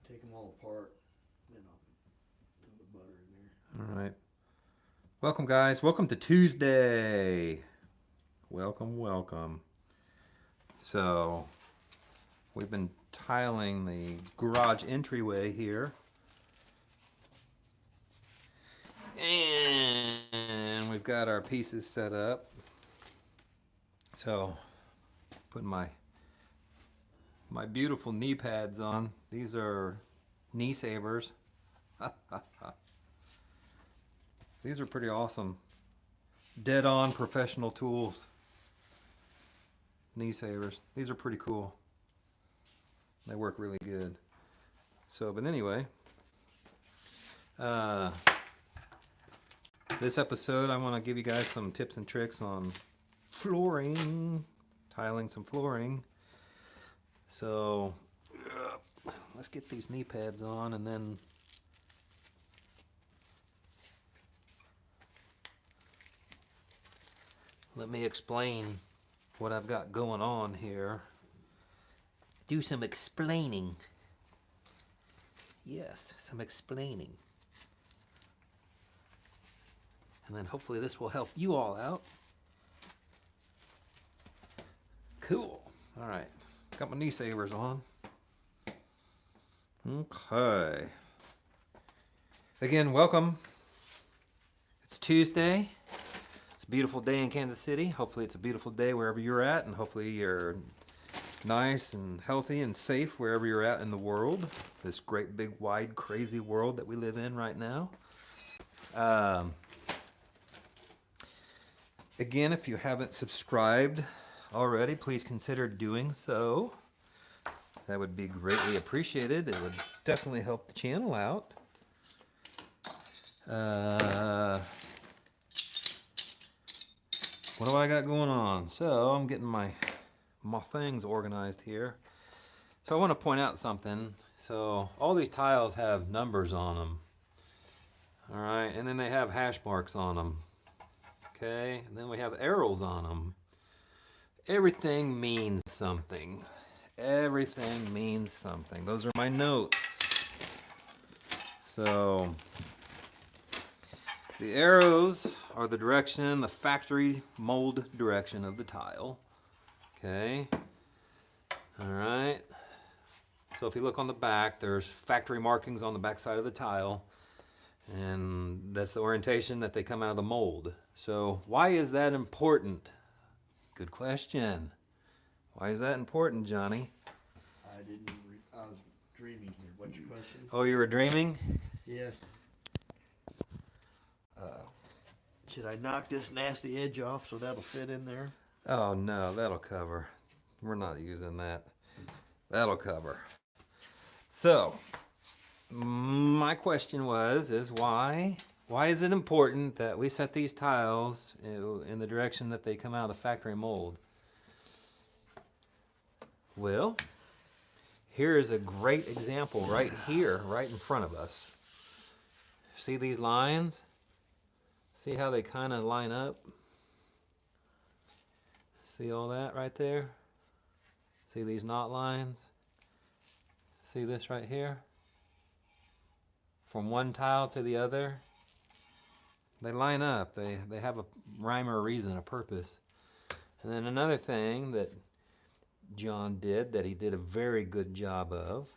take them all apart, then I'll throw the butter in there. All right. Welcome, guys. Welcome to Tuesday. Welcome, welcome. So, we've been tiling the garage entryway here. And we've got our pieces set up. So, putting my beautiful knee pads on. These are knee savers. These are pretty awesome. Dead on professional tools. Knee savers. These are pretty cool. They work really good. So, but anyway, this episode I want to give you guys some tips and tricks on flooring, tiling some flooring. So, let's get these knee pads on and then let me explain what I've got going on here. Do some explaining. Yes, some explaining. And then hopefully this will help you all out. Cool. All right. Got my knee savers on. Okay. Again, welcome. It's Tuesday. It's a beautiful day in Kansas City. Hopefully it's a beautiful day wherever you're at, and hopefully you're nice and healthy and safe wherever you're at in the world. This great, big, wide, crazy world that we live in right now. Again, if you haven't subscribed already, please consider doing so. That would be greatly appreciated. It would definitely help the channel out. What do I got going on? So I'm getting my things organized here. So I want to point out something. So all these tiles have numbers on them. All right, and then they have hash marks on them. Okay, and then we have arrows on them. Everything means something. Everything means something. Those are my notes. So the arrows are the direction, the factory mold direction of the tile. Okay. All right. So if you look on the back, there's factory markings on the back side of the tile. And that's the orientation that they come out of the mold. So why is that important? Good question. Why is that important, Johnny? I was dreaming here. What's your question? Oh, you were dreaming? Yes. Should I knock this nasty edge off so that'll fit in there? Oh no, that'll cover. We're not using that. That'll cover. So, my question is why is it important that we set these tiles in the direction that they come out of the factory mold? Well, here is a great example right here, right in front of us. See these lines? See how they kind of line up? See all that right there? See these knot lines? See this right here? From one tile to the other, they line up. They have a rhyme or a reason, a purpose. And then another thing that John did, that he did a very good job of,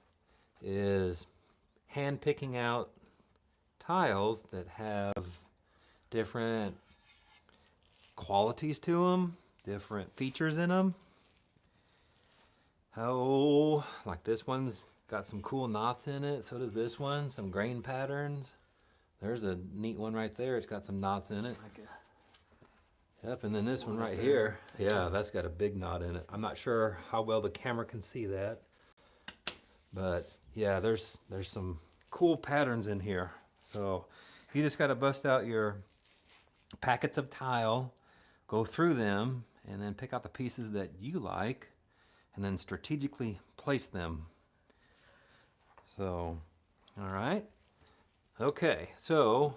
is hand picking out tiles that have different qualities to them, different features in them. Oh, like this one's got some cool knots in it. So does this one, some grain patterns. There's a neat one right there. It's got some knots in it. Yep, and then this one right here, yeah, that's got a big knot in it. I'm not sure how well the camera can see that, but yeah, there's some cool patterns in here. So you just got to bust out your packets of tile, go through them, and then pick out the pieces that you like, and then strategically place them. So, all right. Okay, so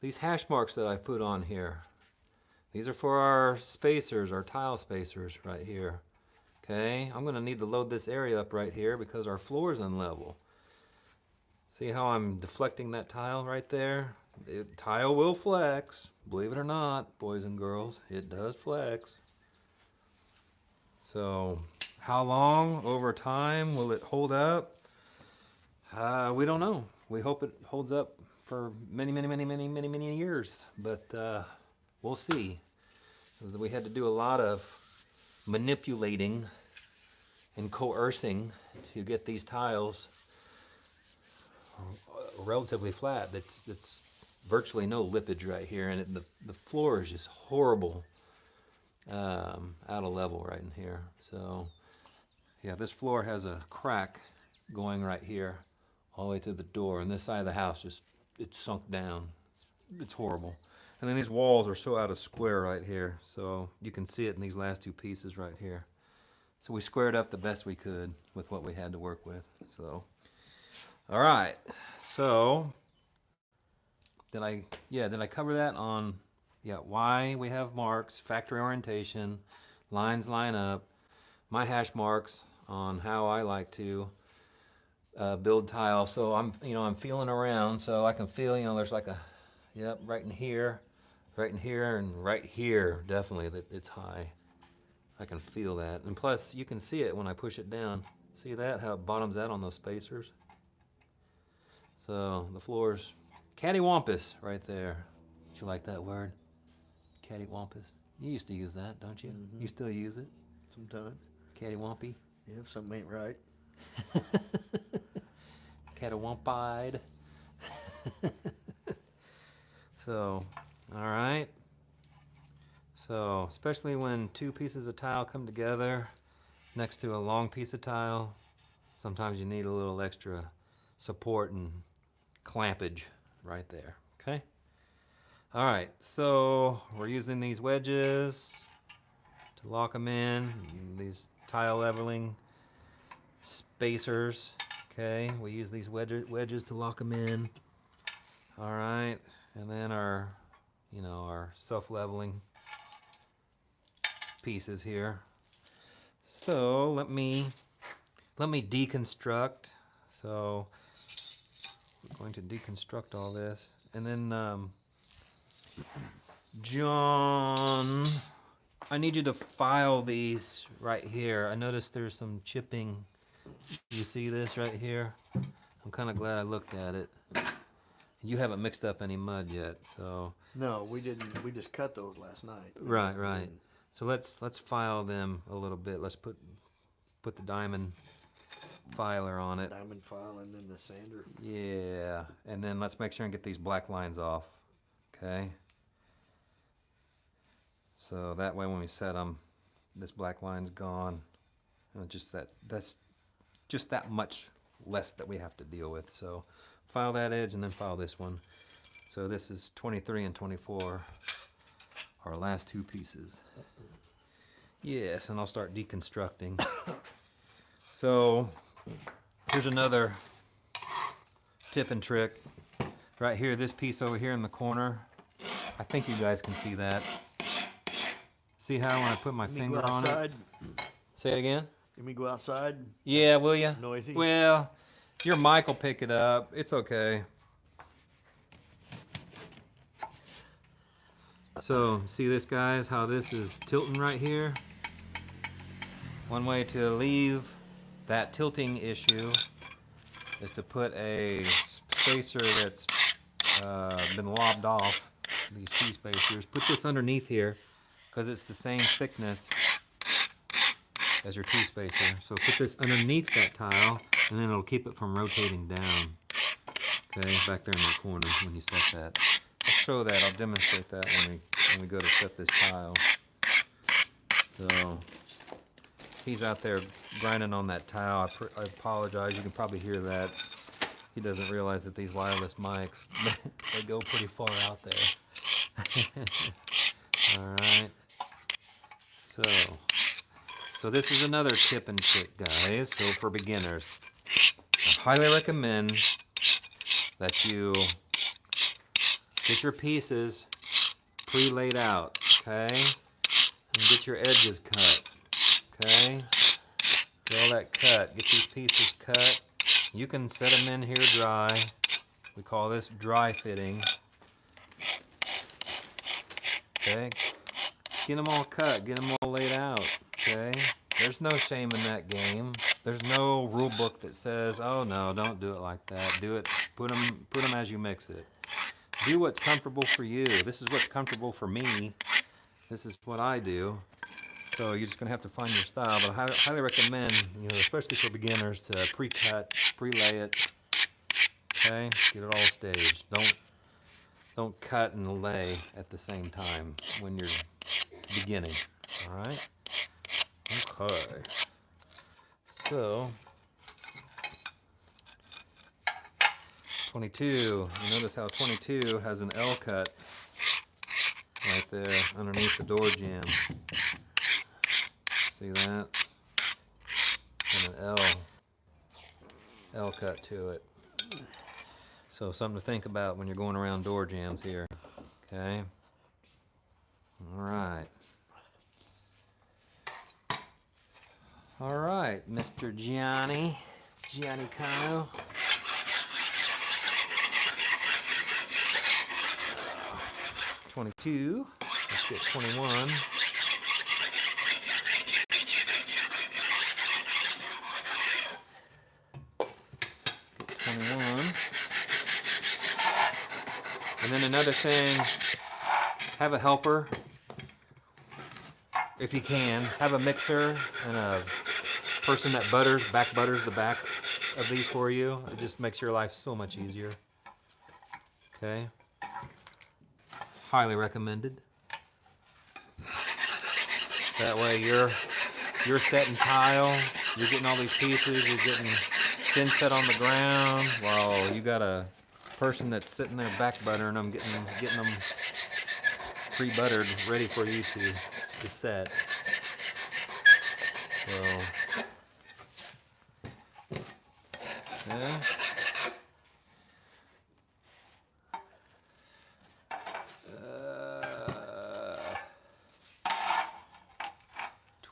these hash marks that I've put on here, these are for our spacers, our tile spacers right here. Okay, I'm going to need to load this area up right here because our floor is unlevel. See how I'm deflecting that tile right there? The tile will flex. Believe it or not, boys and girls, it does flex. So how long over time will it hold up? We don't know. We hope it holds up for many years, but we'll see. We had to do a lot of manipulating and coercing to get these tiles relatively flat. That's virtually no lippage right here, and the floor is just horrible, out of level right in here. So yeah, this floor has a crack going right here all the way to the door, and this side of the house just, it's sunk down. It's horrible. And then these walls are so out of square right here, so you can see it in these last two pieces right here. So we squared up the best we could with what we had to work with. So all right, so did I cover that on, why we have marks, factory orientation, lines line up, my hash marks on how I like to build tile. So I'm feeling around, so I can feel, there's like a, right in here, and right here, definitely that it's high. I can feel that, and plus you can see it when I push it down. See that, how it bottoms out on those spacers? So the floor's cattywampus right there. Do you like that word? Cattywampus. You used to use that, don't you? Mm-hmm. You still use it? Sometimes. Cattywampy? Yeah, if something ain't right. Cattawampied. So, all right. So, especially when two pieces of tile come together next to a long piece of tile, sometimes you need a little extra support and clampage right there, okay? All right, so we're using these wedges to lock them in, these tile leveling spacers, okay? We use these wedges to lock them in. All right, and then our self-leveling pieces here. So let me deconstruct. So we're going to deconstruct all this, and then John, I need you to file these right here. I noticed there's some chipping. You see this right here? I'm kind of glad I looked at it. You haven't mixed up any mud yet, so. No, we didn't. We just cut those last night. Right. So let's file them a little bit. Let's put the diamond filer on it. Diamond file and then the sander. Yeah, and then let's make sure and get these black lines off. Okay. So that way, when we set them, this black line's gone. That's just that much less that we have to deal with. So file that edge and then file this one. So this is 23 and 24, our last two pieces. Yes, and I'll start deconstructing. So here's another tip and trick. Right here, this piece over here in the corner, I think you guys can see that. See how when I put my finger on it? Say it again? Let me go outside. Yeah, will ya? Noisy. Well, your mic will pick it up. It's okay. So, see this, guys, how this is tilting right here? One way to alleviate that tilting issue is to put a spacer that's been lobbed off, these T-spacers. Put this underneath here because it's the same thickness as your T-spacer. So put this underneath that tile, and then it'll keep it from rotating down. Okay, back there in the corner when you set that. I'll show that. I'll demonstrate that when we go to set this tile. So he's out there grinding on that tile. I apologize. You can probably hear that. He doesn't realize that these wireless mics, they go pretty far out there. All right. So this is another tip and trick, guys. So for beginners, I highly recommend that you get your pieces pre-laid out, okay? And get your edges cut, okay? Get all that cut. Get these pieces cut You can set them in here dry. We call this dry fitting. Okay, get them all cut, get them all laid out. Okay, there's no shame in that game. There's no rule book that says, oh no, don't do it like that. Do it, put them as you mix it. Do what's comfortable for you. This is what's comfortable for me. This is what I do. So you're just gonna have to find your style. But I highly recommend, especially for beginners, to pre-cut, pre-lay it. Okay, get it all staged. Don't cut and lay at the same time when you're beginning. All right. Okay. So 22. You notice how 22 has an L cut right there underneath the door jamb. See that? And an L cut to it. So something to think about when you're going around door jambs here. Okay. All right. All right, Mr. Gianni Cano. $22. Let's get 21. Get 21. And then another thing, have a helper. If you can, have a mixer and a person that back butters the back of these for you. It just makes your life so much easier. Okay. Highly recommended. That way you're setting tile, you're getting all these pieces, you're getting thin set on the ground, while you got a person that's sitting there back buttering them, getting them pre-buttered, ready for you to set. So, yeah.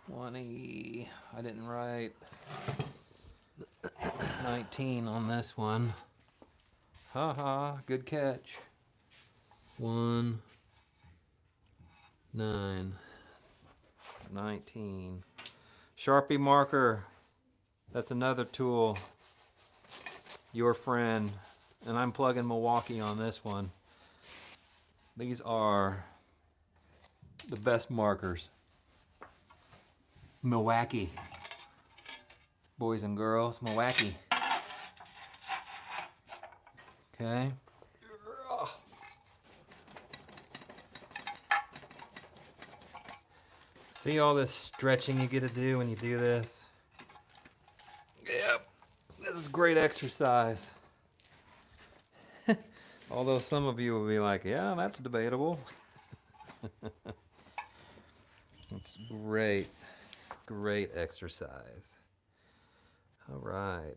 20. I didn't write 19 on this one. Haha, good catch. 1, 9, 19. Sharpie marker. That's another tool. Your friend. And I'm plugging Milwaukee on this one. These are the best markers. Milwaukee. Boys and girls, Milwaukee. Okay. See all this stretching you get to do when you do this? Yep. This is great exercise. Although some of you will be like, yeah, that's debatable. It's great. Great exercise. All right.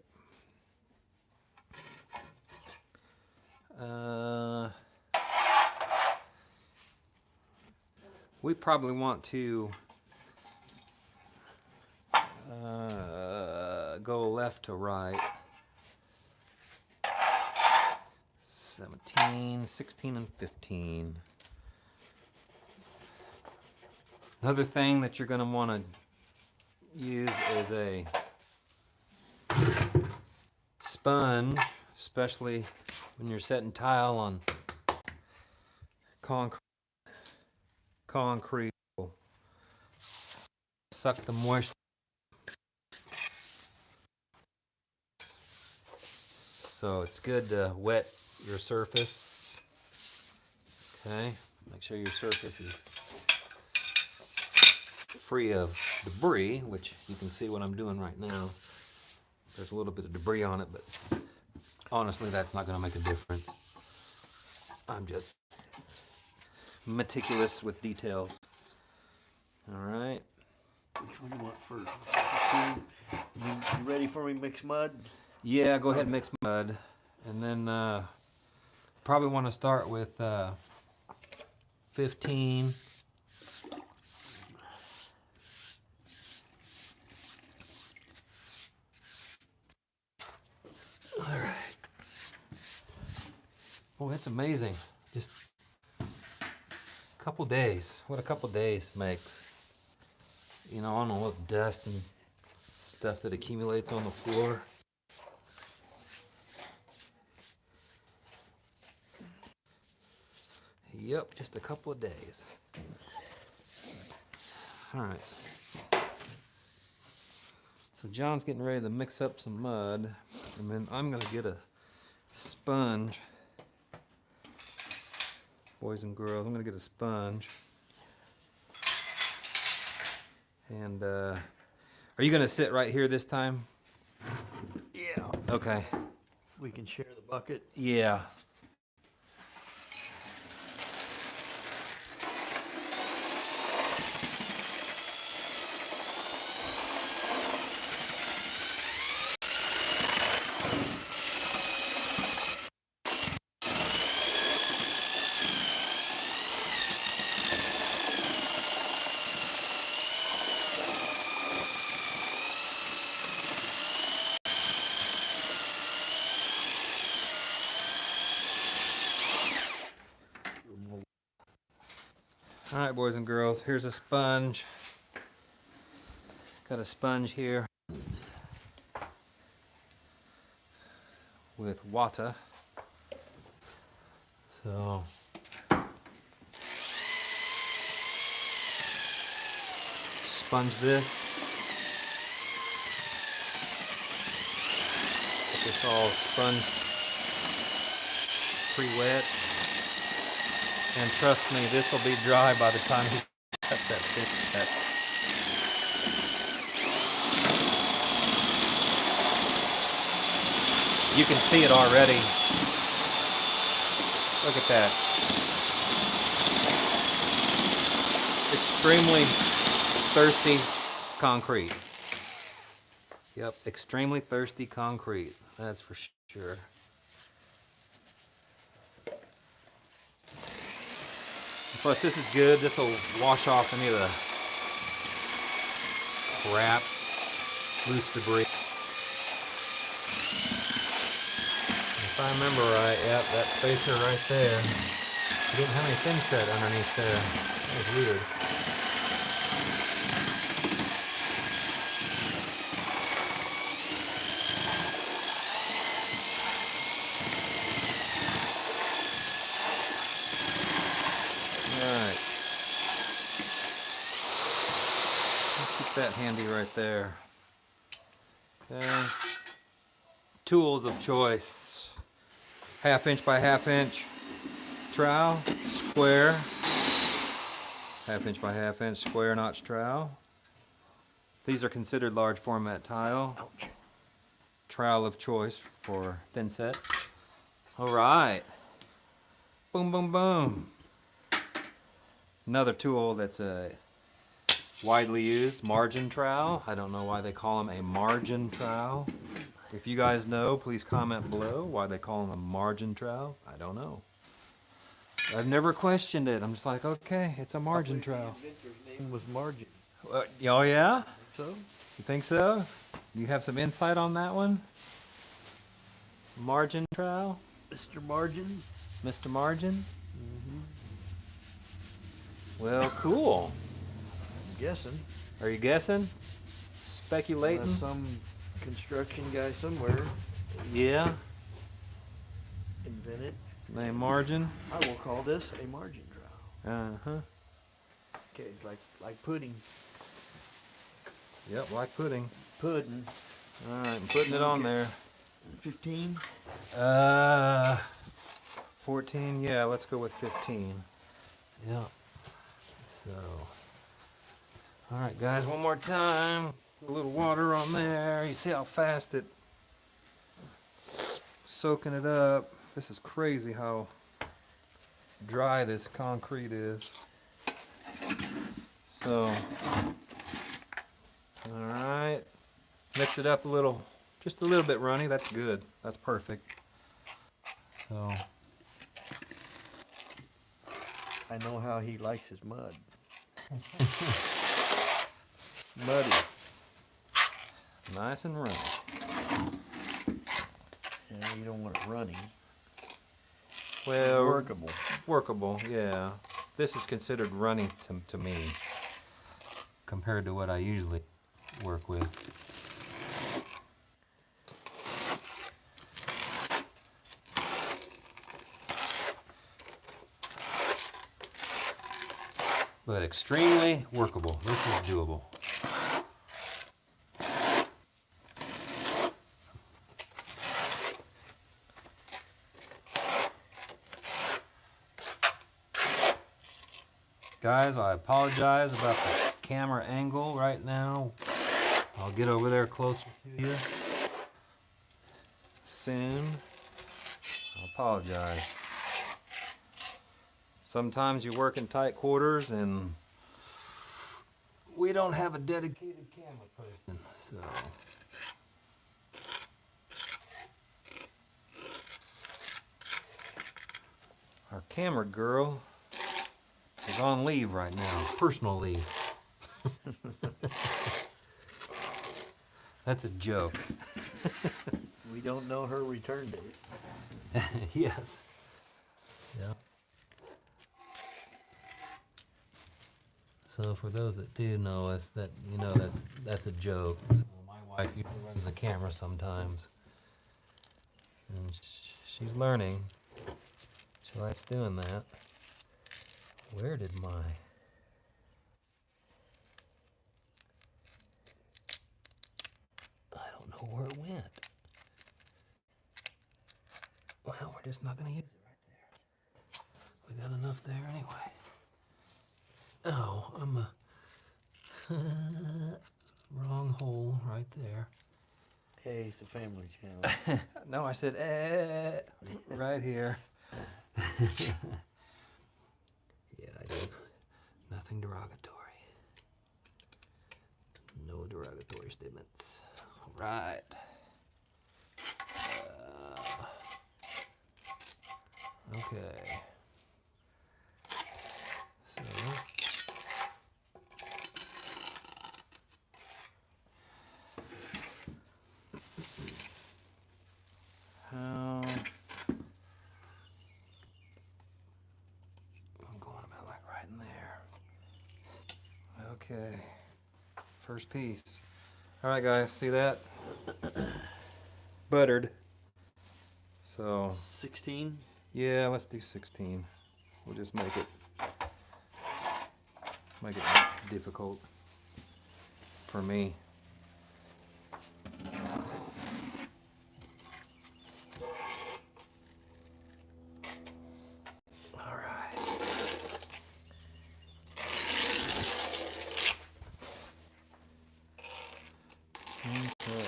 We probably want to go left to right. 17, 16, and 15. Another thing that you're going to want to use is a sponge, especially when you're setting tile on concrete. Suck the moisture. So it's good to wet your surface. Okay, make sure your surface is free of debris, which you can see what I'm doing right now. There's a little bit of debris on it, but honestly, that's not going to make a difference. I'm just meticulous with details. All right. Which one you want first? You ready for me to mix mud? Yeah, go ahead and mix mud. And then probably want to start with 15. Oh, it's amazing. Just a couple days. What a couple days makes. You know, I don't know what dust and stuff that accumulates on the floor. Yep, just a couple of days. All right. So John's getting ready to mix up some mud, and then I'm gonna get a sponge. Boys and girls, I'm gonna get a sponge. And are you gonna sit right here this time? Yeah. Okay. We can share the bucket. Yeah. All right, boys and girls, here's a sponge. Got a sponge here with water. So sponge this. Get this all sponge pre-wet. And trust me, this will be dry by the time he cuts that fish cut. You can see it already. Look at that. Extremely thirsty concrete. Yep, extremely thirsty concrete. That's for sure. Plus, this is good. This will wash off any of the crap, loose debris. If I remember right, yep, that spacer right there. I didn't have any thin set underneath there. That was weird. Alright. Let's keep that handy right there. Okay. Tools of choice. 1/2 inch by 1/2 inch trowel, square. 1/2 inch by 1/2 inch square notch trowel. These are considered large format tile. Ouch. Trowel of choice for thin set. Alright. Boom, boom, boom. Another tool that's widely used, margin trowel. I don't know why they call them a margin trowel. If you guys know, please comment below why they call them a margin trowel. I don't know. I've never questioned it. I'm just like, okay, it's a margin trowel. The inventor's name was Margin. Oh yeah? So? You think so? You have some insight on that one? Margin trowel? Mr. Margin? Mr. Margin? Well, cool. I'm guessing. Are you guessing? Speculating? Unless some construction guy somewhere Yeah. invented. Name margin? I will call this a margin trowel. Uh-huh. Okay, like pudding. Yep, like pudding. Pudding. Alright, I'm putting it on Okay. there. 15. 14, yeah, let's go with 15. Yeah. So, alright guys, one more time. A little water on there. You see how fast it soaking it up. This is crazy how dry this concrete is. So, alright. Mix it up a little, just a little bit runny. That's good. That's perfect. So, I know how he likes his mud. Muddy. nice and runny. Yeah, you don't want it running. Well, Workable. Workable, yeah. This is considered running to me compared to what I usually work with. But extremely workable. This is doable. Guys, I apologize about the camera angle right now. I'll get over there closer to you soon. I apologize. Sometimes you work in tight quarters and we don't have a dedicated camera person, so. Our camera girl is on leave right now, personal leave. That's a joke. We don't know her return date. Yes. Yeah. So for those that do know us, that you know that's a joke. So my wife usually runs the camera sometimes, and she's learning. She likes doing that. Where did my I don't know where it went. Well, we're just not going to use it right there. We got enough there anyway. Oh, I'm a wrong hole right there. Hey, it's a family channel. No, I said right here. Yeah, I did. Nothing derogatory. No derogatory statements. All right. Okay. So. I'm going about like right in there. Okay. First piece. All right, guys, see that? Buttered. So 16? yeah, let's do 16. We'll just make it difficult for me. All right. Okay.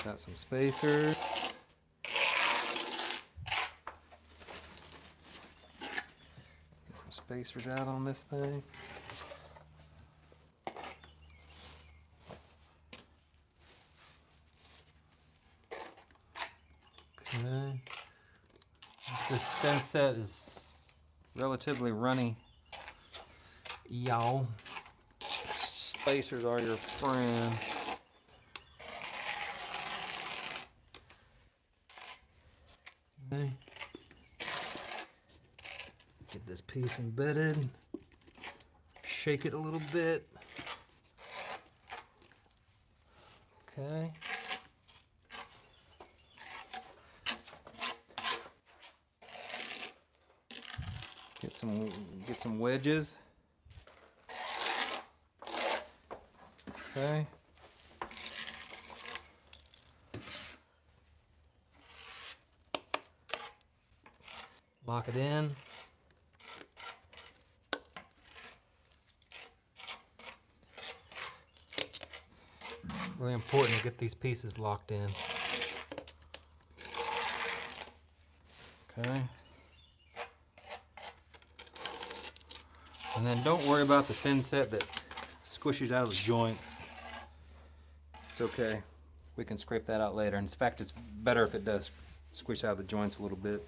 Got some spacers. Spacers out on this thing. Okay. This thin set is relatively runny, y'all. Spacers are your friend. Okay. Get this piece embedded. Shake it a little bit. Okay. Get some wedges. Okay. Lock it in. Really important to get these pieces locked in. Okay. And then don't worry about the thin set that squishes out of the joints. It's okay. We can scrape that out later. In fact, it's better if it does squish out of the joints a little bit.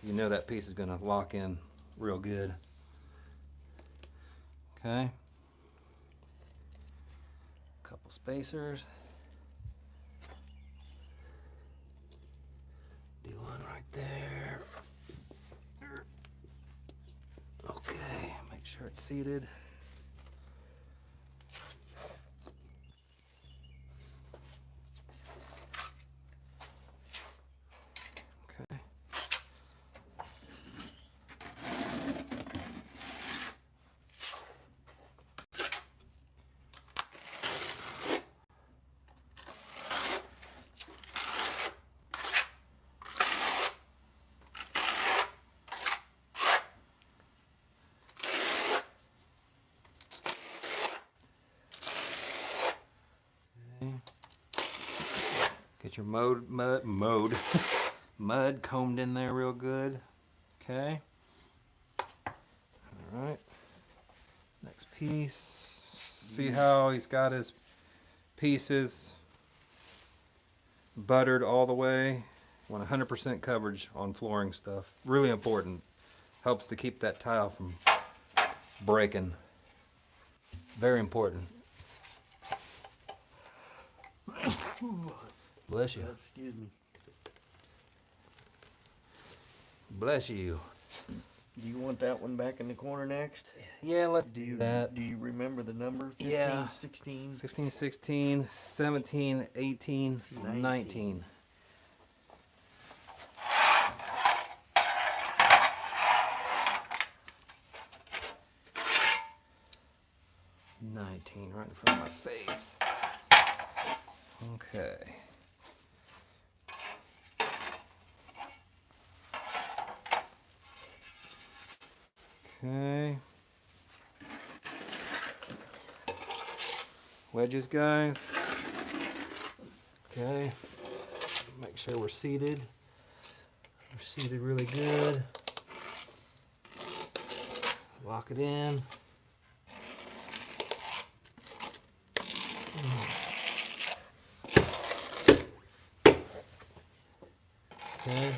You know that piece is going to lock in real good. Okay. Couple spacers. sure it's seated. Okay. Get your mud combed in there real good. Okay. All right. Next piece. See how he's got his pieces buttered all the way. 100% coverage on flooring stuff. Really important. Helps to keep that tile from breaking. Very important. Bless you. Excuse me. Bless you. Do you want that one back in the corner next? Yeah, let's Do do you that. Do you remember the number? 15, Yeah. 16? 15, 16, 17, 18, 19. Right in front of my face. Okay. Okay. Wedges, guys. Okay. Make sure we're seated. We're seated really good. Lock it in. Okay.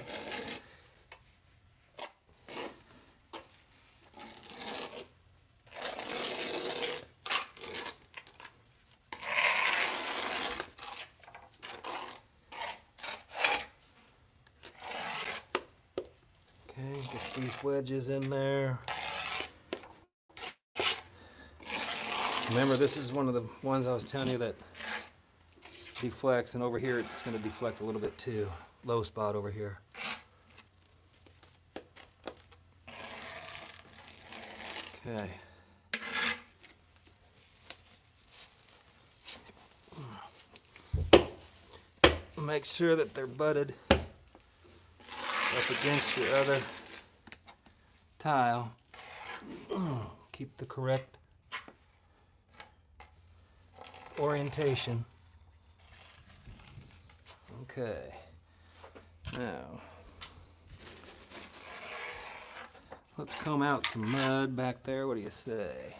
Okay, get these wedges in there. Remember, this is one of the ones I was telling you that deflects, and over here it's going to deflect a little bit too. Low spot over here. Okay. Make sure that they're butted up against your other tile. Keep the correct orientation. Okay. Now, let's comb out some mud back there. What do you say?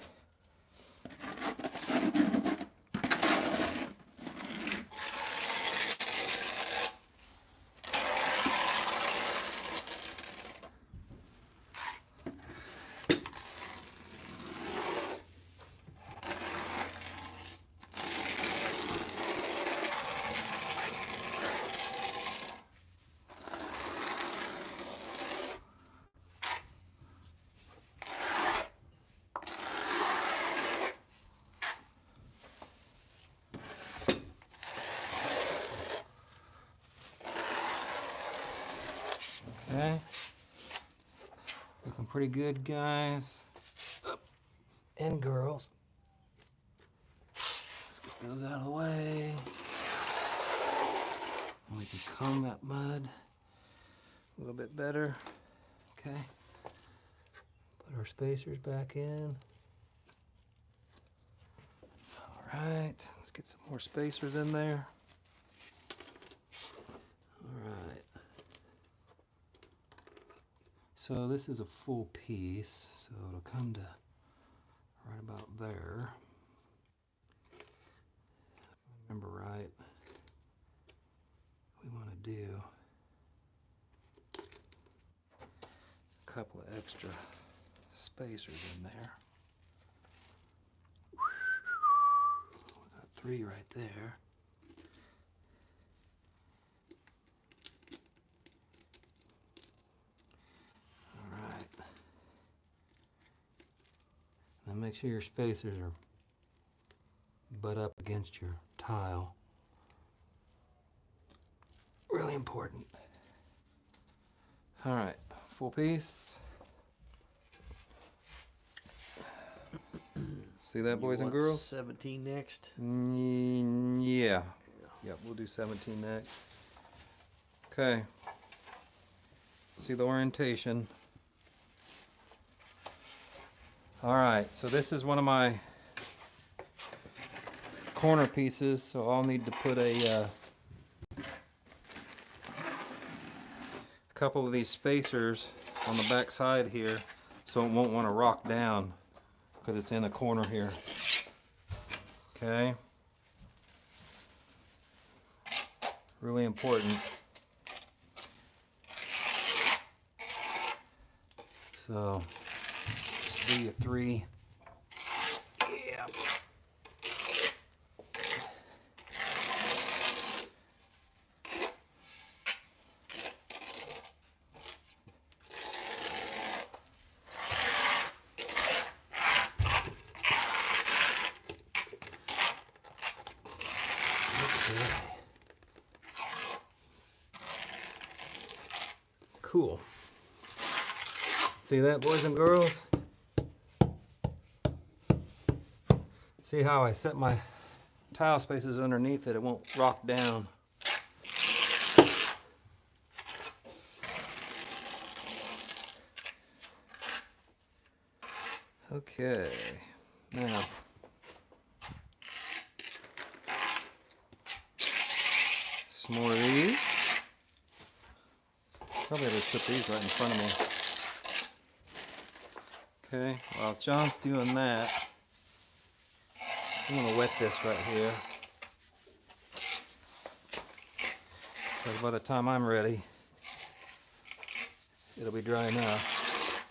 Okay. Looking pretty good, guys. And girls. Let's get those out of the way. And we can comb that mud a little bit better. Okay. Put our spacers back in. All right. Let's get some more spacers in there. All right. So this is a full piece, so it'll come to right about there. If I remember right, we want to do a couple of extra spacers in there. We got 3 right there. make sure your spacers are butt up against your tile. Really important. All right, full piece. See that, boys and girls? 17 next. Yeah. Yep, we'll do 17 next. Okay. See the orientation. All right, so this is one of my corner pieces, so I'll need to put a couple of these spacers on the back side here so it won't want to rock down because it's in a corner here. Okay. Really important. So, just do your 3. Yeah. Cool. See that, boys and girls? See how I set my tile spaces underneath it? It won't rock down. Okay, now some more of these. Probably just put these right in front of me. Okay, while John's doing that, I'm gonna wet this right here. Because by the time I'm ready, it'll be dry enough.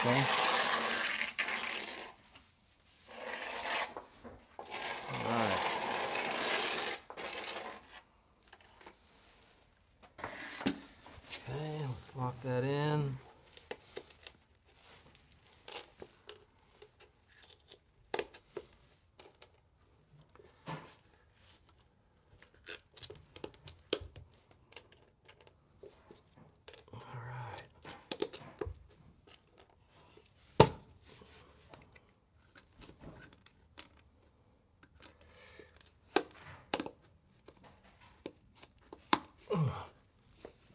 Okay. Alright. Okay, let's lock that in.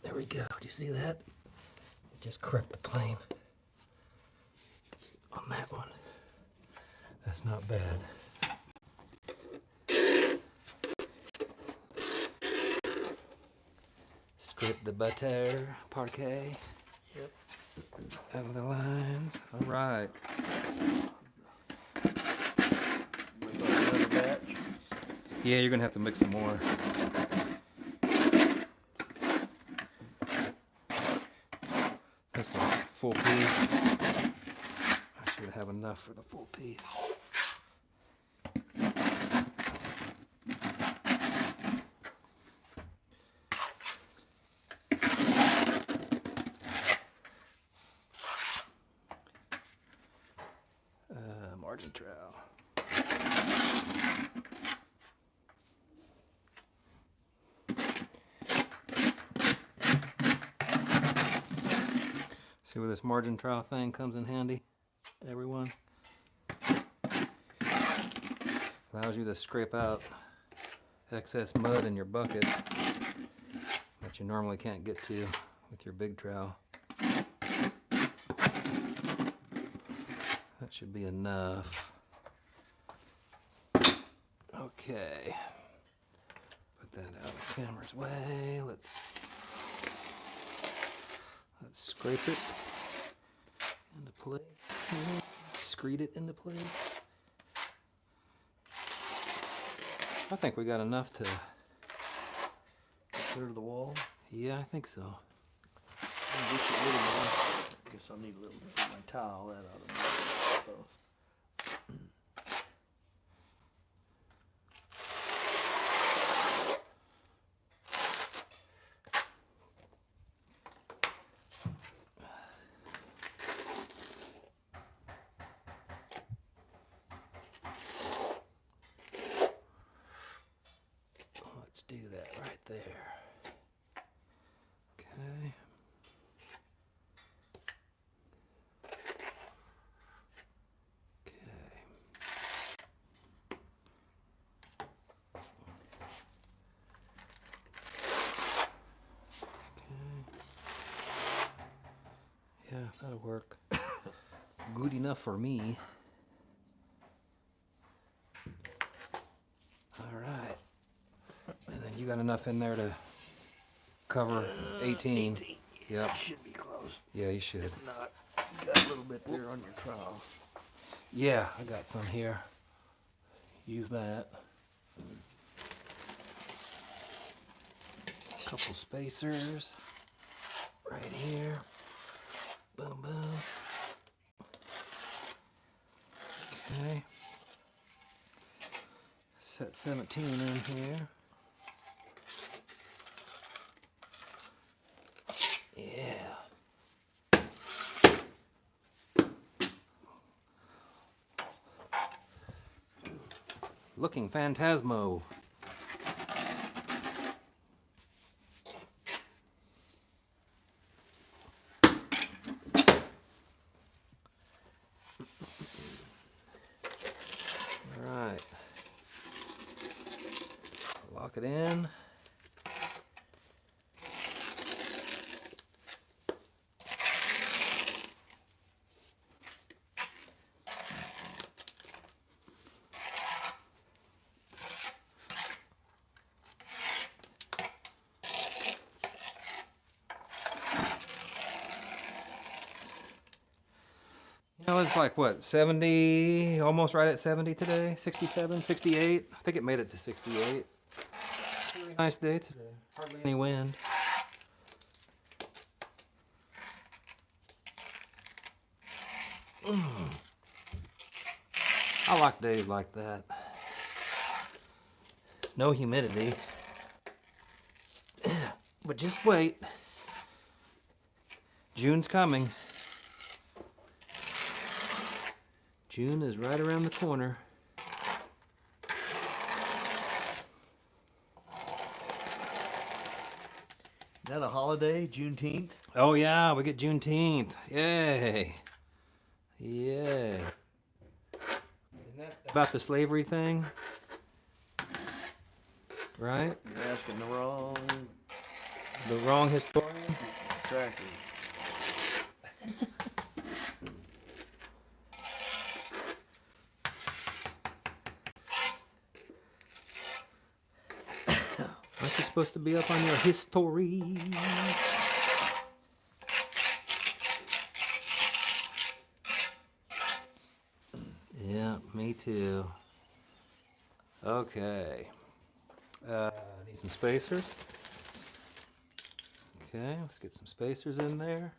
There we go. Do you see that? Just correct the plane on that one. That's not bad. Scrape the butter, parquet. Yep. Out of the lines. All right. With another batch. Yeah, you're gonna have to mix some more. That's a full piece. I should have enough for the full piece. Margin trowel. See where this margin trowel thing comes in handy, everyone? Allows you to scrape out excess mud in your bucket that you normally can't get to with your big trowel. That should be enough. Okay. Put that out of the camera's way. Let's scrape it into place. Screed it into place. I think we got enough to Clear the wall. Yeah, I think so. Just a little more. I guess I'll need a little bit of my towel. That ought to be stuff. Yeah, that'll work. Good enough for me. All right. And then you got enough in there to cover 18. 18. Yep. Should be close. Yeah, you should. If not, you got a little bit there on your trowel. Yeah, I got some here. Use that. Couple spacers right here. Boom, boom. Okay. Set 17 in here. Yeah. Looking phantasmo. Alright. Lock it in. You know, it's like what, 70, almost right at 70 today, 67, 68. I think it made it to 68. Really nice day today. Hardly any wind. I like days like that. No humidity. But just wait. June's coming. June is right around the corner. Is that a holiday, Juneteenth? Oh yeah, we get Juneteenth. Yay. Yay. Isn't that about the slavery thing? Right? You're asking The wrong historian? Exactly. Aren't you supposed to be up on your history? Yeah, me too. Okay. Need some spacers. Okay, let's get some spacers in there.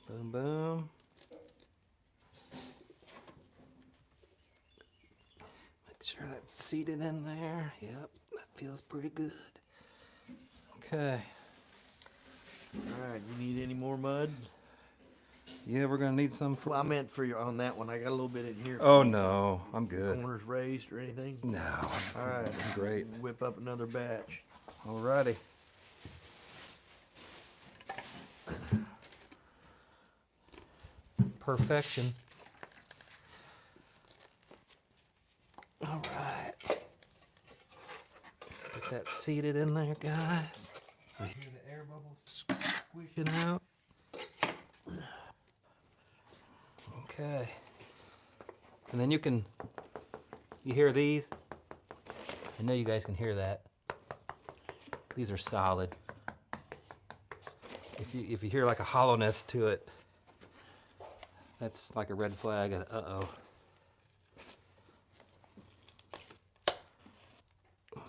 Boom, boom. Make sure that's seated in there. Yep, that feels pretty good. Okay. Alright, you need any more mud? Yeah, we're gonna need some for. Well, I meant for your on that one. I got a little bit in here. Oh no, I'm good. Corners raised or anything? No, Alright. I'm great. Whip up another batch. Alrighty. Perfection. Alright. Get that seated in there, guys. You hear the air bubbles squishing out. Okay. And then you hear these? I know you guys can hear that. These are solid. If you hear like a hollowness to it, that's like a red flag. Uh-oh.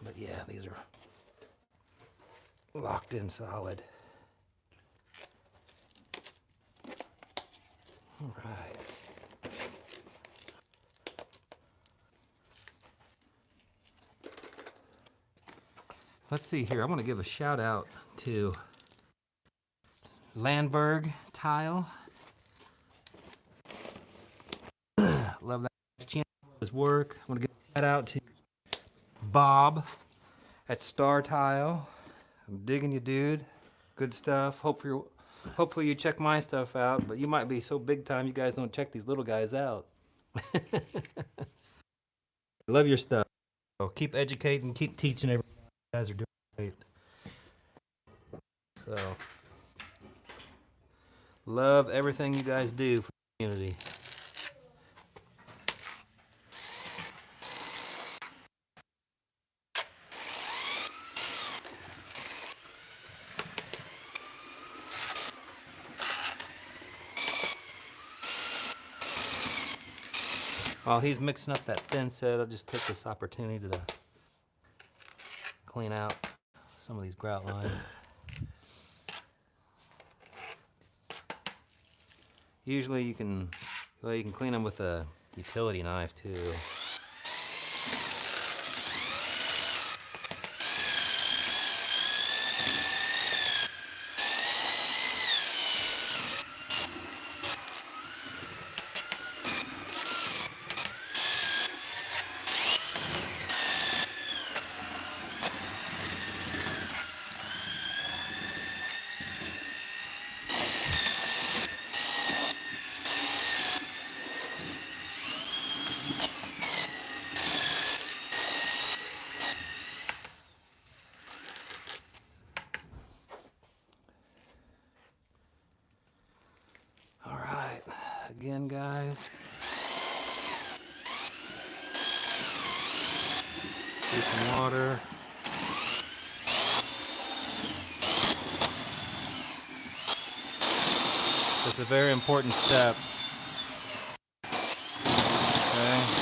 But yeah, these are locked in solid. All right. Let's see here. I want to give a shout out to Landberg Tile. Love that channel, his work. I want to give a shout out to Bob at Star Tile. I'm digging you, dude. Good stuff. Hopefully you check my stuff out, but you might be so big time you guys don't check these little guys out. Love your stuff. So keep educating, keep teaching. Everything you guys are doing great. So Love everything you guys do for the community. While he's mixing up that thin set, I'll just take this opportunity to clean out some of these grout lines. Usually you can clean them with a utility knife too. Alright, again guys. Get some water. It's a very important step. Okay.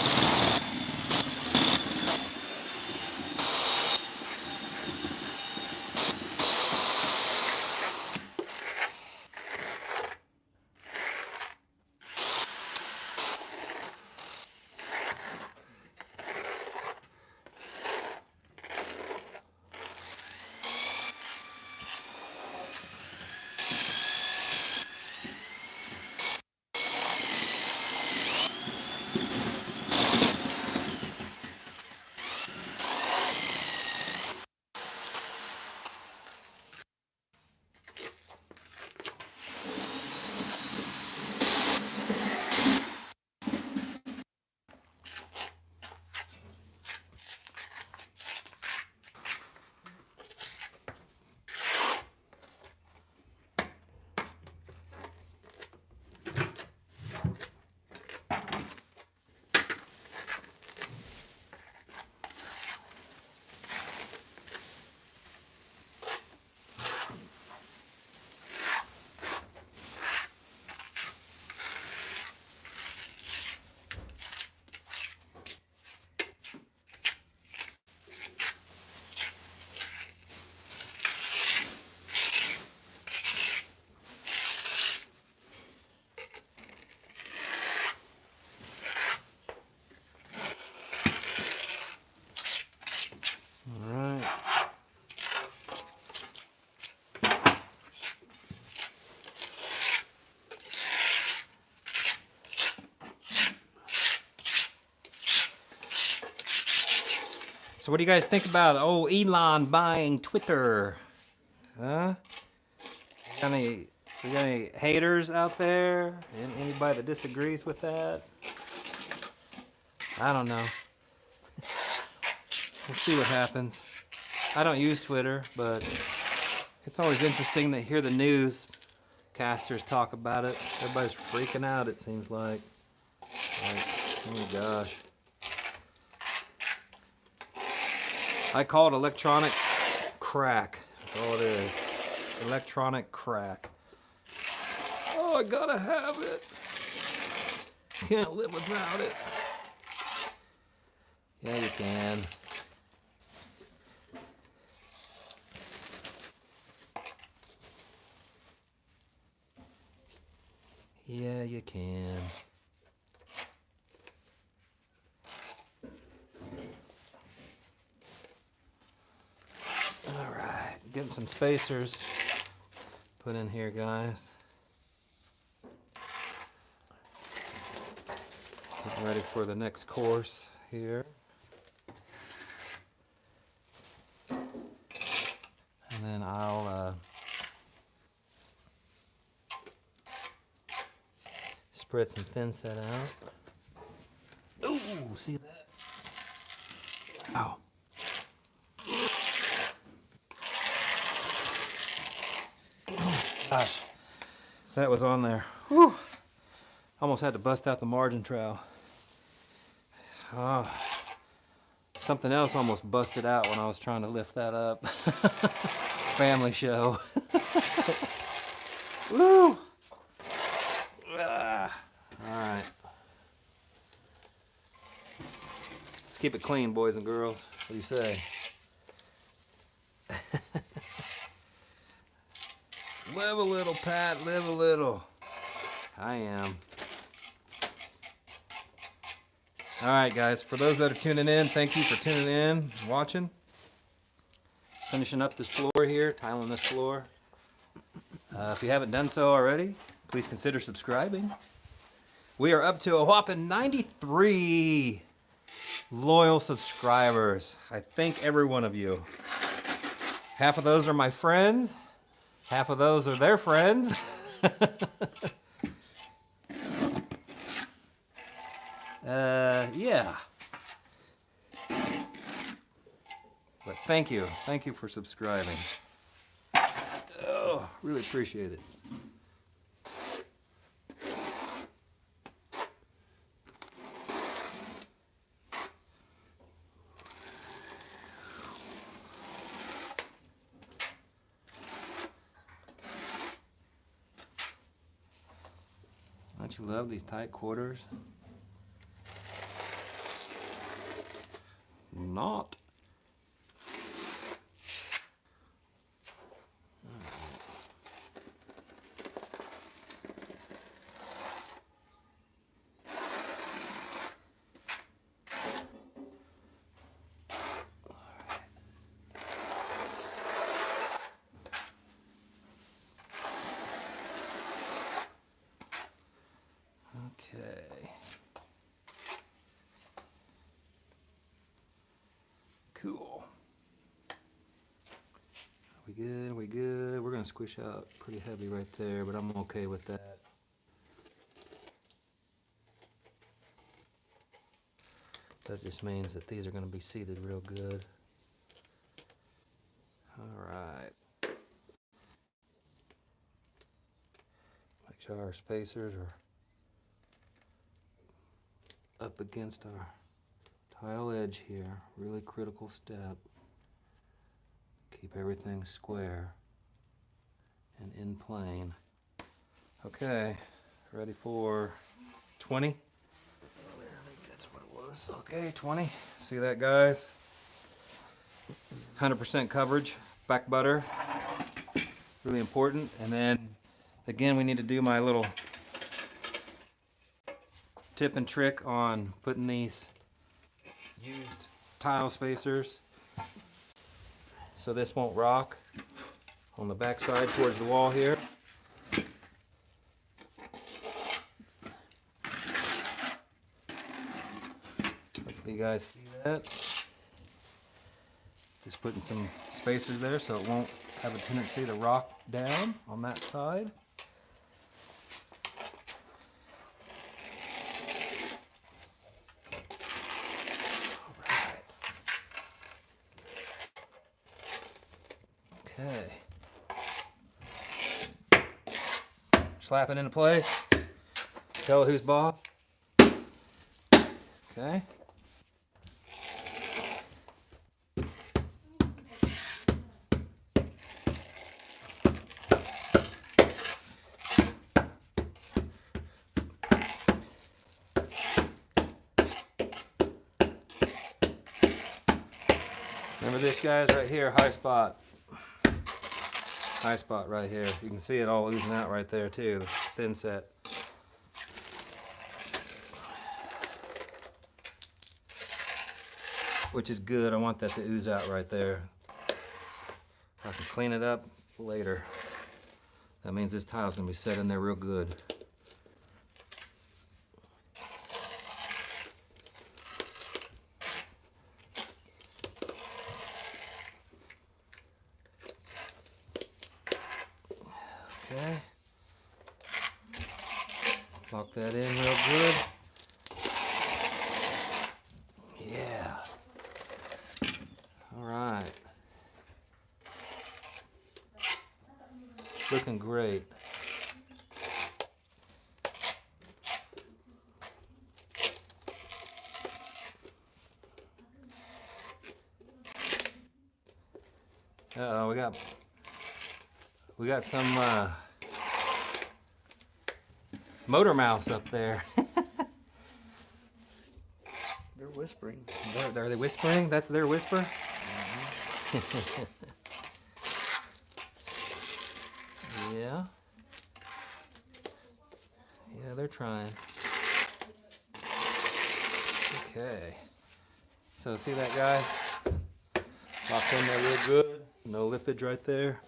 Alright. So what do you guys think about Elon buying Twitter? Huh? You got any haters out there? Anybody that disagrees with that? I don't know. We'll see what happens. I don't use Twitter, but it's always interesting to hear the newscasters talk about it. Everybody's freaking out, it seems like. Oh my gosh. I call it electronic crack. That's all it is. Electronic crack. Oh, I gotta have it. Can't live without it. Yeah, you can. Yeah, you can. All right, getting some spacers put in here, guys. Getting ready for the next course here. And then I'll spread some thin set out. Ooh, see that? Wow. Oh, gosh. That was on there. Whew. Almost had to bust out the margin trowel. Something else almost busted out when I was trying to lift that up. Family show. Woo! All right. Let's keep it clean, boys and girls. What do you say? Live a little, Pat. Live a little. I am. All right, guys. For those that are tuning in, thank you for tuning in, watching. Finishing up this floor here, tiling this floor. If you haven't done so already, please consider subscribing. We are up to a whopping 93 loyal subscribers. I thank every one of you. Half of those are my friends. Half of those are their friends. Yeah. But thank you. Thank you for subscribing. Oh, really appreciate it. Don't you love these tight quarters? Not. Okay. Cool. We good? We good? We're gonna squish out pretty heavy right there, but I'm okay with that. That just means that these are gonna be seated real good. All right. Make sure our spacers are up against our tile edge here. Really critical step. Keep everything square and in plane. Okay, ready for 20? I think that's what it was. Okay, 20. See that, guys? 100% coverage, back butter. Really important. And then, again, we need to do my little tip and trick on putting these used tile spacers so this won't rock on the back side towards the wall here. Hopefully you guys see that. Just putting some spacers there so it won't have a tendency to rock down on that side. Okay. Slap it into place. Tell who's boss. Okay. Remember this, guys, right here, high spot. High spot right here. You can see it all oozing out right there too, the thin set. Which is good. I want that to ooze out right there. I can clean it up later. That means this tile's gonna be set in there real good. Okay. Lock that in real good. Yeah. All right. Looking great. Uh-oh, we got some motor mouse up there. They're whispering. Are they whispering? That's their whisper? Yeah. Yeah, they're trying. Okay. So see that guy? Locked in there real good. No lippage right there.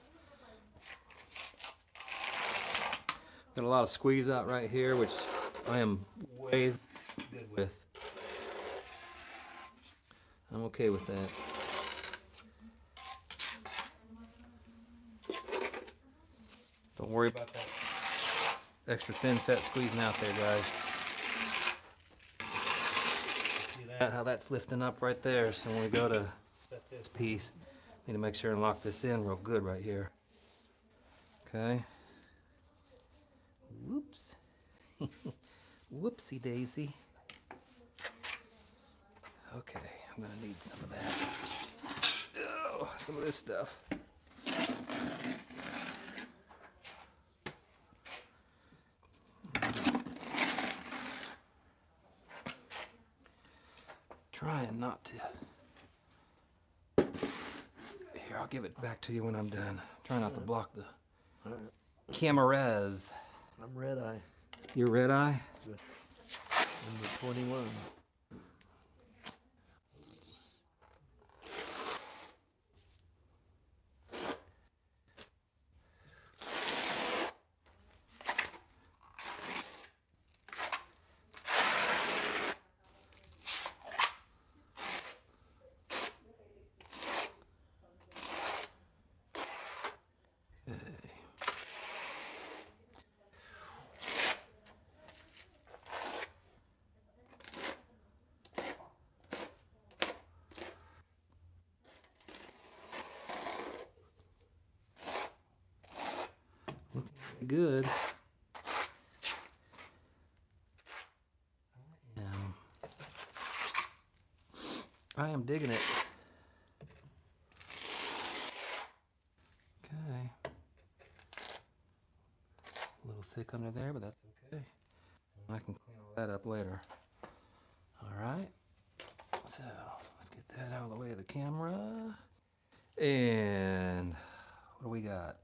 Got a lot of squeeze out right here, which I am way good with. I'm okay with that. Don't worry about that extra thin set squeezing out there, guys. See that? How that's lifting up right there. So when we go to set this piece, need to make sure and lock this in real good right here. Okay. Whoops. Whoopsie daisy. Okay, I'm gonna need some of that. Oh, some of this stuff. Trying not to. Here, I'll give it back to you when I'm done. Try not to block the cameras. I'm red eye. You're red eye? Number 21. Good. I am digging it. Okay. A little thick under there, but that's okay. I can clean all that up later. All right. So let's get that out of the way of the camera. And what do we got?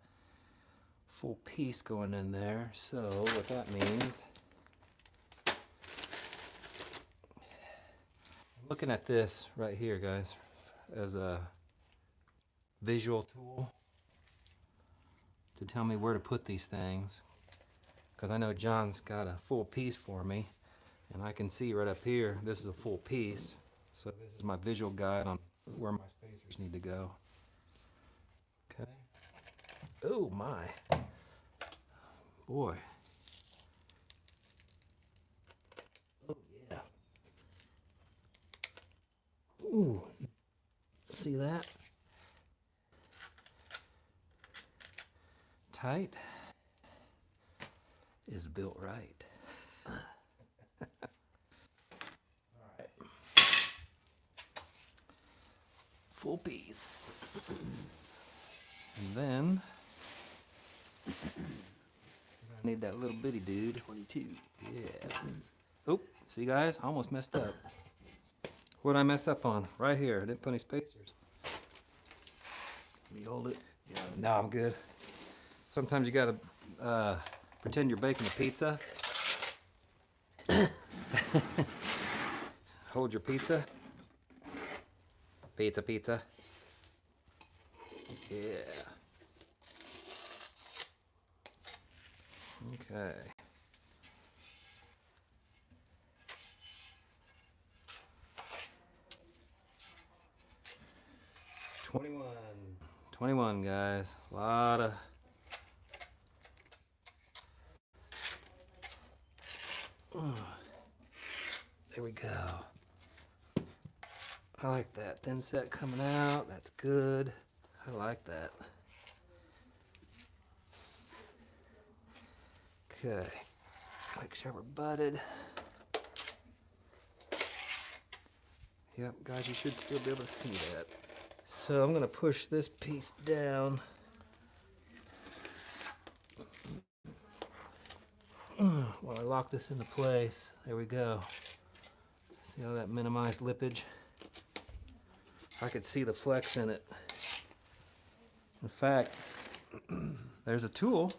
Full piece going in there. So what that means, I'm looking at this right here, guys, as a visual tool to tell me where to put these things, because I know John's got a full piece for me, and I can see right up here this is a full piece. So this is my visual guide on where my spacers need to go. Okay. Oh my. Boy. Oh yeah. Ooh. See that? Tight is built right. Alright. Full piece. And then I need that little bitty dude. 22. Yeah. Oh, see guys, I almost messed up. What did I mess up on? Right here. I didn't put any spacers. Can you hold it? Yeah. No, I'm good. Sometimes you gotta pretend you're baking a pizza. Hold your pizza. Pizza, pizza. Yeah. Okay. Twenty-one, guys. A lot of. There we go. I like that thin set coming out. That's good. I like that. Okay. Make sure we're butted. Yep, guys, you should still be able to see that. So I'm gonna push this piece down. While I lock this into place. There we go. See how that minimized lippage? I could see the flex in it. In fact, there's a tool.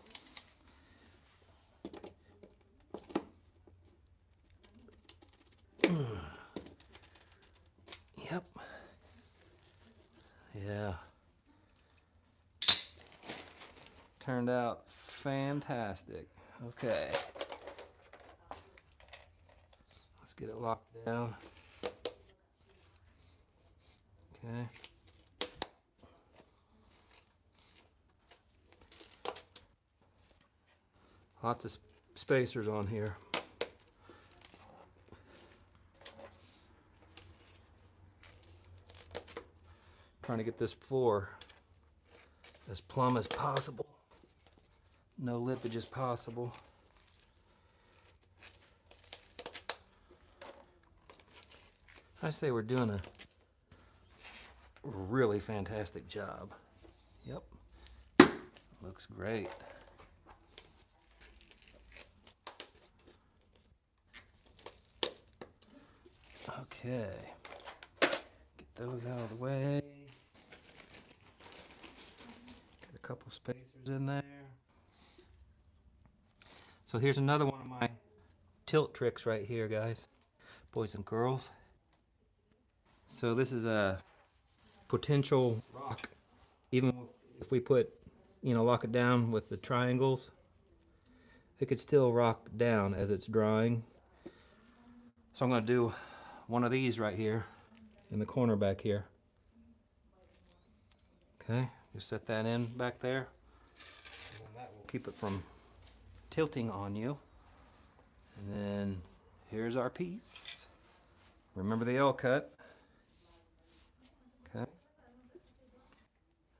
Yep. Yeah. Turned out fantastic. Okay. Let's get it locked down. Okay. Lots of spacers on here. Trying to get this floor as plumb as possible. No lippage as possible. I say we're doing a really fantastic job. Yep. Looks great. Okay. Get those out of the way. Get a couple spacers in there. So here's another one of my tilt tricks right here, guys. Boys and girls. So this is a potential rock. Even if we put, lock it down with the triangles, it could still rock down as it's drying. So I'm going to do one of these right here in the corner back here. Okay, just set that in back there. And that will keep it from tilting on you. And then here's our piece. Remember the L cut. Okay.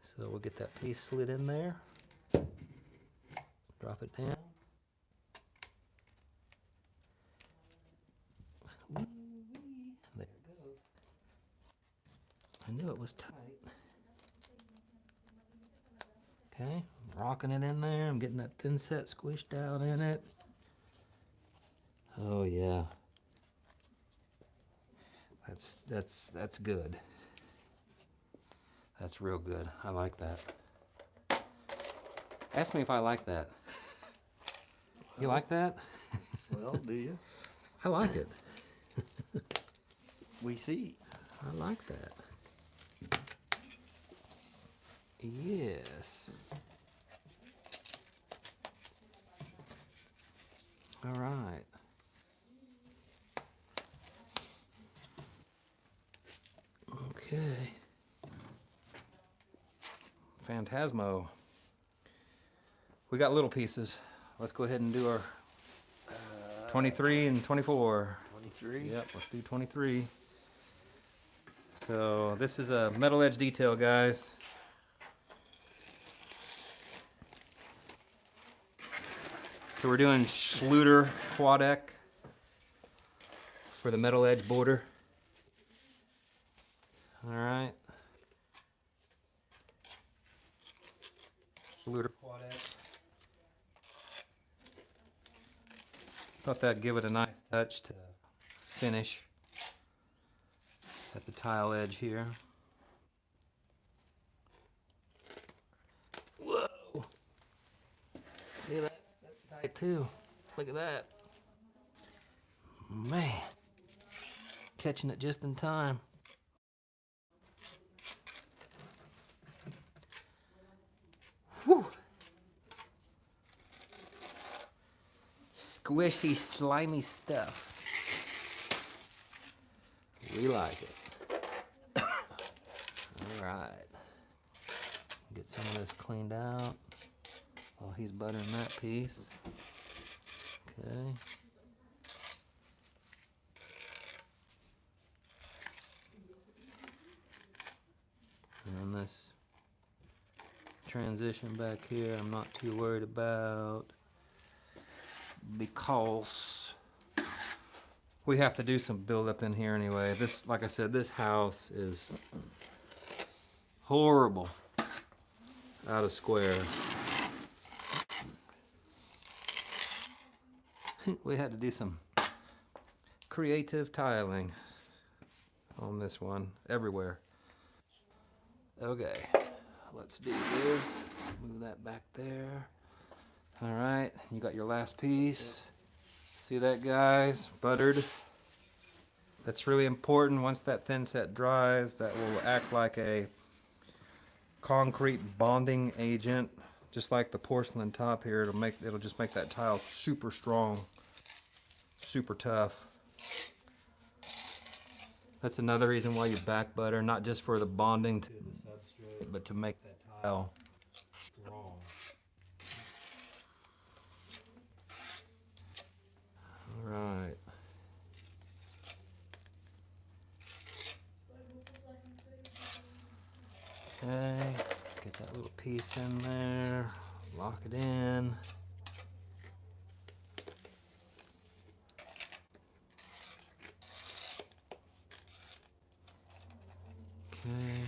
So we'll get that piece slid in there. Drop it down. There it goes. I knew it was tight. Okay, I'm rocking it in there. I'm getting that thin set squished out in it. Oh yeah. That's good. That's real good. I like that. Ask me if I like that. You like that? Well, do you? I like it. We see. I like that. Yes. All right. Okay. Phantasmo. We got little pieces. Let's go ahead and do our 23 and 24. 23. Yep, let's do 23. So this is a metal edge detail, guys. So we're doing Schluter Quadec for the metal edge border. All right. Schluter Quadec. Thought that'd give it a nice touch to finish at the tile edge here. Whoa! See that? That's tight too. Look at that. Man. Catching it just in time. Whew! Squishy, slimy stuff. We like it. Alright. Get some of this cleaned out while he's buttering that piece. Okay. And this transition back here I'm not too worried about, because we have to do some build up in here anyway. This, like I said, this house is Horrible. Out of square. We had to do some creative tiling on this one, everywhere. Okay, let's do this. Move that back there. All right, you got your last piece. See that, guys? Buttered. That's really important. Once that thin set dries, that will act like a concrete bonding agent, just like the porcelain top here. It'll just make that tile super strong, super tough. That's another reason why you back butter, not just for the bonding to the substrate, but to make that tile strong. All right. Okay, get that little piece in there, lock it in. Okay.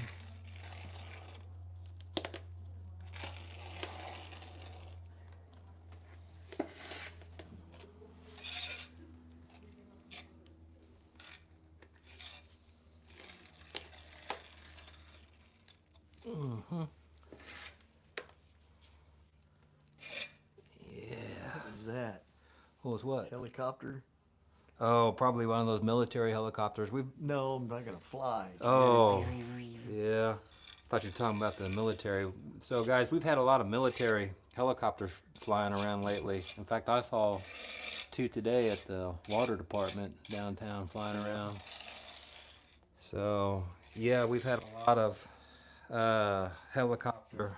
Mm-hmm. Yeah. What is that? What was what? Helicopter? Oh, probably one of those military helicopters. No, I'm not gonna fly. Oh, yeah. Thought you were talking about the military. So, guys, we've had a lot of military helicopters flying around lately. In fact, I saw 2 today at the water department downtown flying around. So, yeah, we've had a lot of helicopter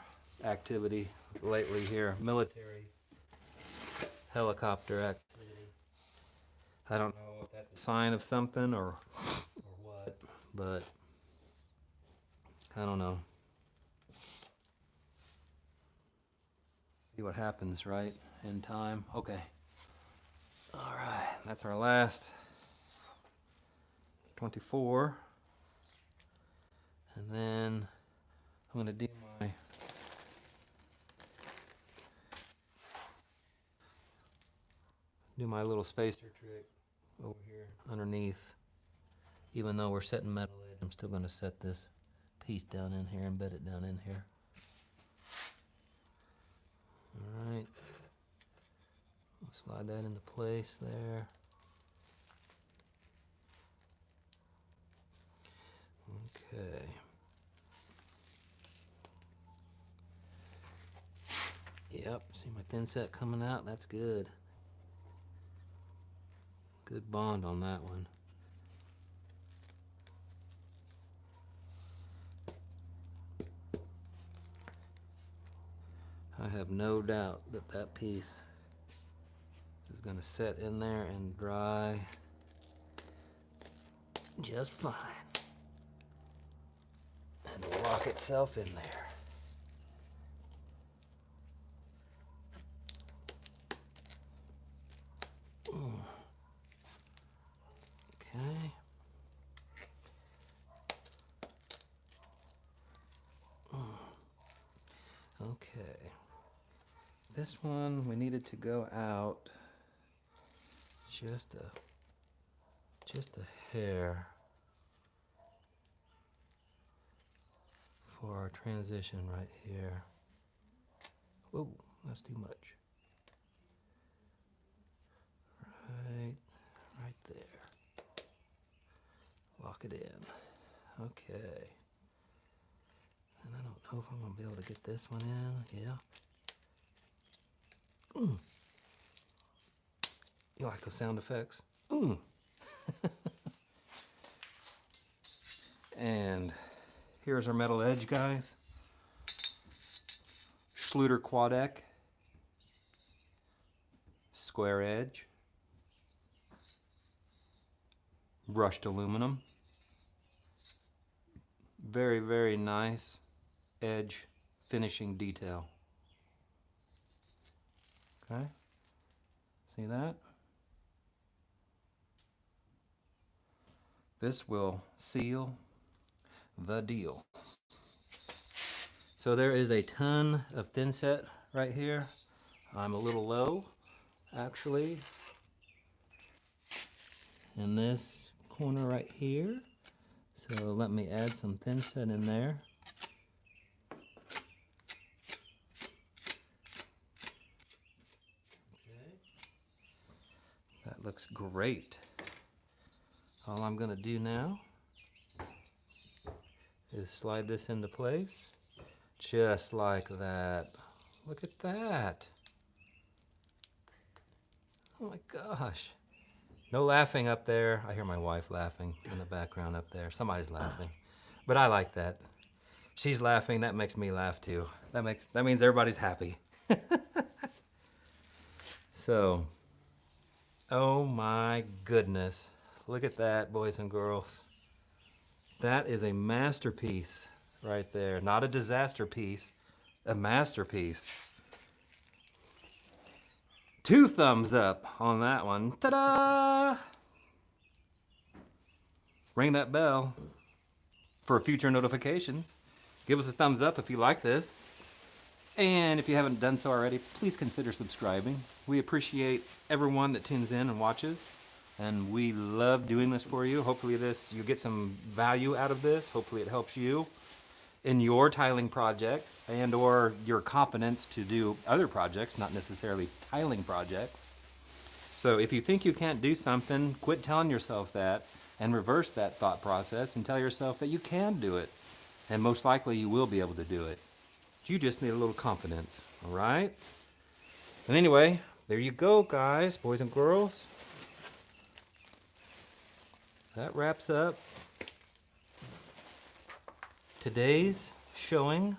activity lately here. Military helicopter activity. I don't know if that's a sign of something or what, but I don't know. See what happens, right? In time. Okay. All right. That's our last 24. And then I'm going to do my little spacer trick over here underneath. Even though we're setting metal edge, I'm still going to set this piece down in here, embed it down in here. All right. Slide that into place there. Okay. Yep, see my thin set coming out? That's good. Good bond on that one. I have no doubt that that piece is going to set in there and dry just fine. And lock itself in there. Okay. Okay. This one we needed to go out just a hair for our transition right here. Whoa, that's too much. Right there. Lock it in. Okay. And I don't know if I'm going to be able to get this one in. Yeah. You like those sound effects? And here's our metal edge, guys. Schluter Quadec. Square edge. Brushed aluminum. Very, very nice edge finishing detail. Okay, see that? This will seal the deal. So there is a ton of thin set right here. I'm a little low, actually, in this corner right here. So let me add some thin set in there. Okay. That looks great. All I'm gonna do now is slide this into place, just like that. Look at that. Oh my gosh. No laughing up there. I hear my wife laughing in the background up there. Somebody's laughing. But I like that. She's laughing, that makes me laugh too. That means everybody's happy. So, oh my goodness. Look at that, boys and girls. That is a masterpiece right there. Not a disaster piece, a masterpiece. 2 thumbs up on that one. Ta-da! Ring that bell for future notifications. Give us a thumbs up if you like this. And if you haven't done so already, please consider subscribing. We appreciate everyone that tunes in and watches. And we love doing this for you. Hopefully you get some value out of this. Hopefully it helps you in your tiling project and or your competence to do other projects, not necessarily tiling projects. So if you think you can't do something, quit telling yourself that and reverse that thought process and tell yourself that you can do it. And most likely you will be able to do it. You just need a little confidence, all right? And anyway, there you go, guys, boys and girls. That wraps up today's showing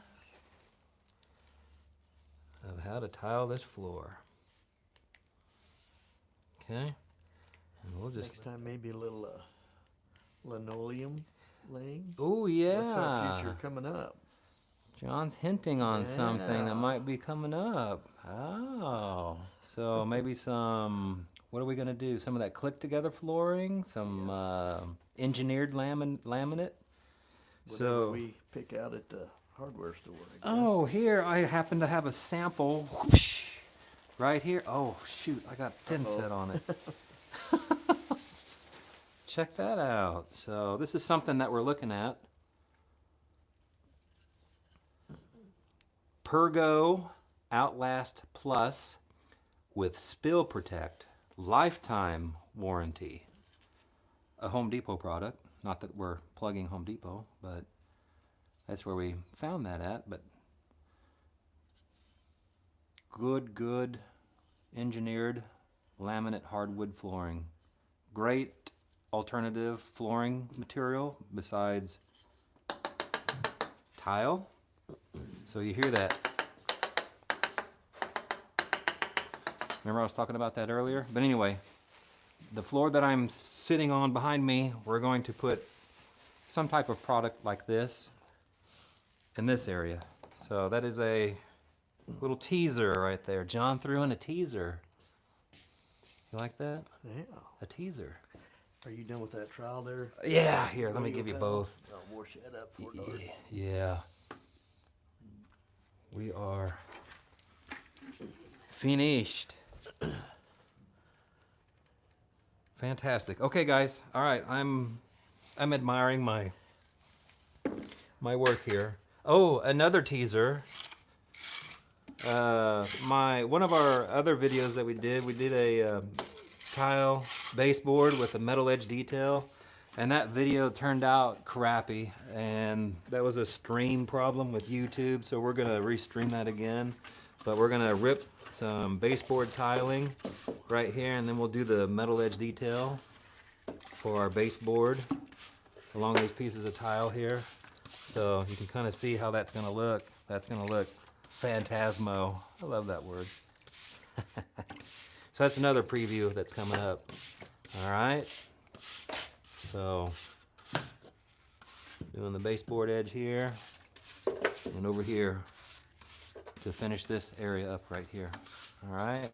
of how to tile this floor. Okay, and we'll just... Next time maybe a little linoleum laying. Oh yeah. What's our future coming up? John's hinting on something that might be coming up. Oh, so maybe some, what are we going to do? Some of that click-together flooring? Some engineered laminate? Whatever we pick out at the hardware store, I guess. Oh, here I happen to have a sample. Whoosh, right here. Oh, shoot, I got thin set on it. Check that out. So this is something that we're looking at. Pergo Outlast Plus with Spill Protect lifetime warranty. A Home Depot product. Not that we're plugging Home Depot, but that's where we found that at. But good engineered laminate hardwood flooring. Great alternative flooring material besides tile. So you hear that. Remember I was talking about that earlier? But anyway, the floor that I'm sitting on behind me, we're going to put some type of product like this in this area. So that is a little teaser right there. John threw in a teaser. You like that? Yeah. A teaser. Are you done with that trowel there? Yeah, here, let me give you both. I'll wash that up for you. Yeah. We are finished. Fantastic. Okay, guys. All right, I'm admiring my work here. Oh, another teaser. One of our other videos that we did a tile baseboard with a metal edge detail, and that video turned out crappy, and that was a stream problem with YouTube, so we're gonna restream that again. But we're gonna rip some baseboard tiling right here, and then we'll do the metal edge detail for our baseboard along these pieces of tile here. So you can kind of see how that's gonna look. That's gonna look phantasmo. I love that word. So that's another preview that's coming up. All right. So doing the baseboard edge here and over here to finish this area up right here. All right.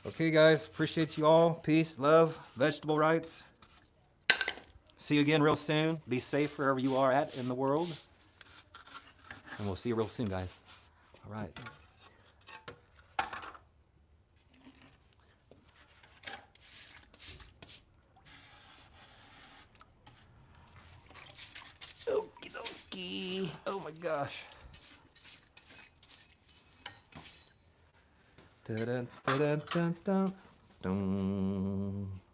Okay, guys. Appreciate you all. Peace, love, vegetable rights. See you again real soon. Be safe wherever you are at in the world. And we'll see you real soon, guys. All right. Okie dokie. Oh my gosh. Dun, dun, dun, dun, dun. Dun.